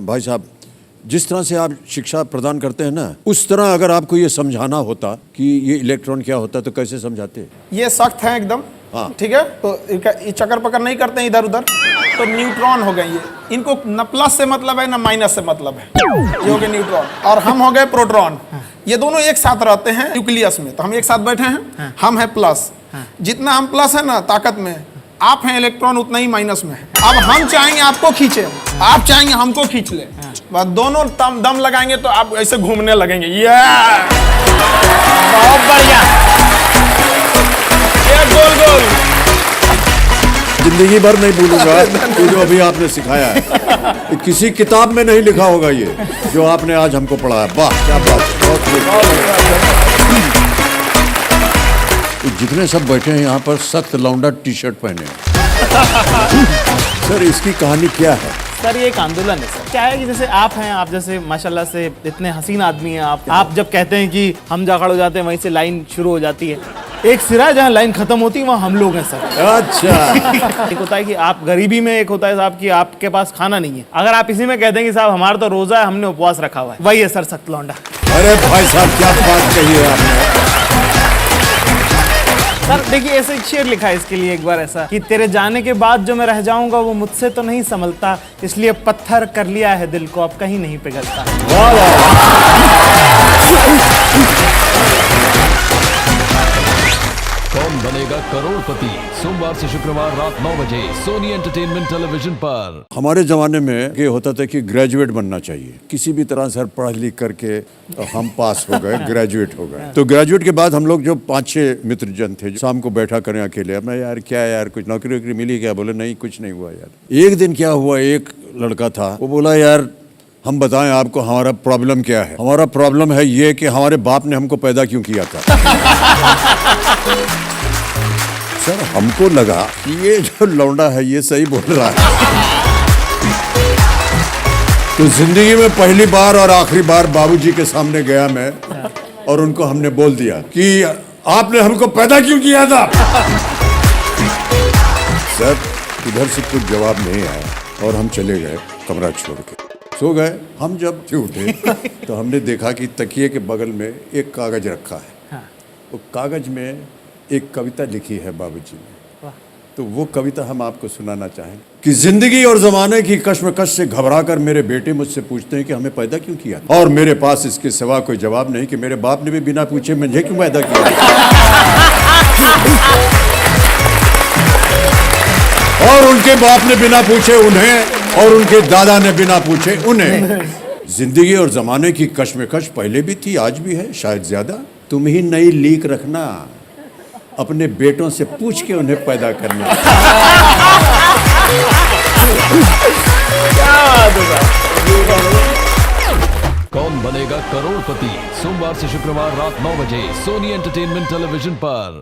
भाई साहब, जिस तरह से आप शिक्षा प्रदान करते हैं ना, उस तरह अगर आपको ये समझाना होता कि ये इलेक्ट्रॉन क्या होता है तो कैसे समझाते? ये सख्त है एकदम। हाँ। ठीक है, तो ये चक्कर पकड़ नहीं करते हैं इधर उधर, तो न्यूट्रॉन हो गए ये। इनको न प्लस से मतलब है न माइनस से मतलब है। ये हो गए न्यूट्रॉन और हम हो गए प्रोटॉन। ये दोनों एक साथ रहते हैं न्यूक्लियस में, तो हम एक साथ बैठे हैं। हम है प्लस, जितना हम प्लस है ना ताकत में, आप हैं इलेक्ट्रॉन उतना ही माइनस में है। अब हम चाहेंगे आपको खींचे, आप चाहेंगे हमको खींच ले, बस दोनों दम लगाएंगे तो आप ऐसे घूमने लगेंगे। ये बहुत बढ़िया, ये गोल गोल। जिंदगी भर नहीं भूलूंगा ये जो अभी आपने सिखाया है। किसी किताब में नहीं लिखा होगा ये जो आपने आज हमको पढ़ाया। वाह क्या बात है, बहुत खूब। जितने सब बैठे हैं यहाँ पर सख्त लौंडा टी शर्ट पहने हैं। सर इसकी कहानी क्या है? सर ये एक आंदोलन है सर। क्या है कि जैसे आप हैं, आप जैसे माशाल्लाह से इतने हसीन आदमी हैं आप जब कहते हैं कि हम जा खड़े हो जाते हैं वहीं से लाइन शुरू हो जाती है। एक सिरा जहाँ लाइन खत्म होती है वहाँ हम लोग हैं सर। अच्छा। एक होता है कि आप गरीबी में, एक होता है साहब कि आपके पास खाना नहीं है। अगर आप इसी में कहते हैं कि साहब हमारा तो रोजा है, हमने उपवास रखा हुआ है, वही है सर सख्त लौंडा। अरे भाई साहब क्या बात कही है आपने। सर देखिए ऐसे एक शेर लिखा है इसके लिए एक बार ऐसा कि तेरे जाने के बाद जो मैं रह जाऊंगा वो मुझसे तो नहीं संभलता, इसलिए पत्थर कर लिया है दिल को, अब कहीं नहीं पिघलता। वाह कौन बनेगा करोड़पति, सोमवार से शुक्रवार रात 9 बजे सोनी एंटरटेनमेंट टेलीविजन पर। हमारे जमाने में ये होता था कि ग्रेजुएट बनना चाहिए, किसी भी तरह से पढ़ लिख करके हम पास हो गए, ग्रेजुएट हो गए। तो ग्रेजुएट के बाद हम लोग जो 5-6 मित्र जन थे, शाम को बैठा करें अकेले, मैं यार क्या यार कुछ नौकरी वोकरी मिली क्या? बोले नहीं कुछ नहीं हुआ यार। एक दिन क्या हुआ, एक लड़का था वो बोला यार हम बताएं आपको हमारा प्रॉब्लम क्या है। हमारा प्रॉब्लम है ये कि हमारे बाप ने हमको पैदा क्यों किया था। सर हमको लगा कि ये जो लौंडा है ये सही बोल रहा है। तो जिंदगी में पहली बार और आखिरी बार बाबूजी के सामने गया मैं और उनको हमने बोल दिया कि आपने हमको पैदा क्यों किया था। सर इधर से कुछ जवाब नहीं आया और हम चले गए कमरा छोड़ के, सो गए। हम जब उठे तो हमने देखा कि तकिए के बगल में एक कागज रखा है। वो कागज में एक कविता लिखी है बाबूजी ने। तो वो कविता हम आपको सुनाना चाहें कि जिंदगी और जमाने की कश्मकश से घबराकर मेरे बेटे मुझसे पूछते हैं कि हमें पैदा क्यों किया, और मेरे पास इसके सिवा कोई जवाब नहीं कि मेरे बाप ने भी बिना पूछे मुझे क्यों पैदा किया। और उनके बाप ने बिना पूछे उन्हें, और उनके दादा ने बिना पूछे उन्हें। जिंदगी और जमाने की कश्मकश पहले भी थी, आज भी है, शायद ज्यादा। तुम ही नई लीक रखना, अपने बेटों से पूछ के उन्हें पैदा करना। कौन बनेगा करोड़पति, सोमवार से शुक्रवार रात 9 बजे सोनी एंटरटेनमेंट टेलीविजन पर।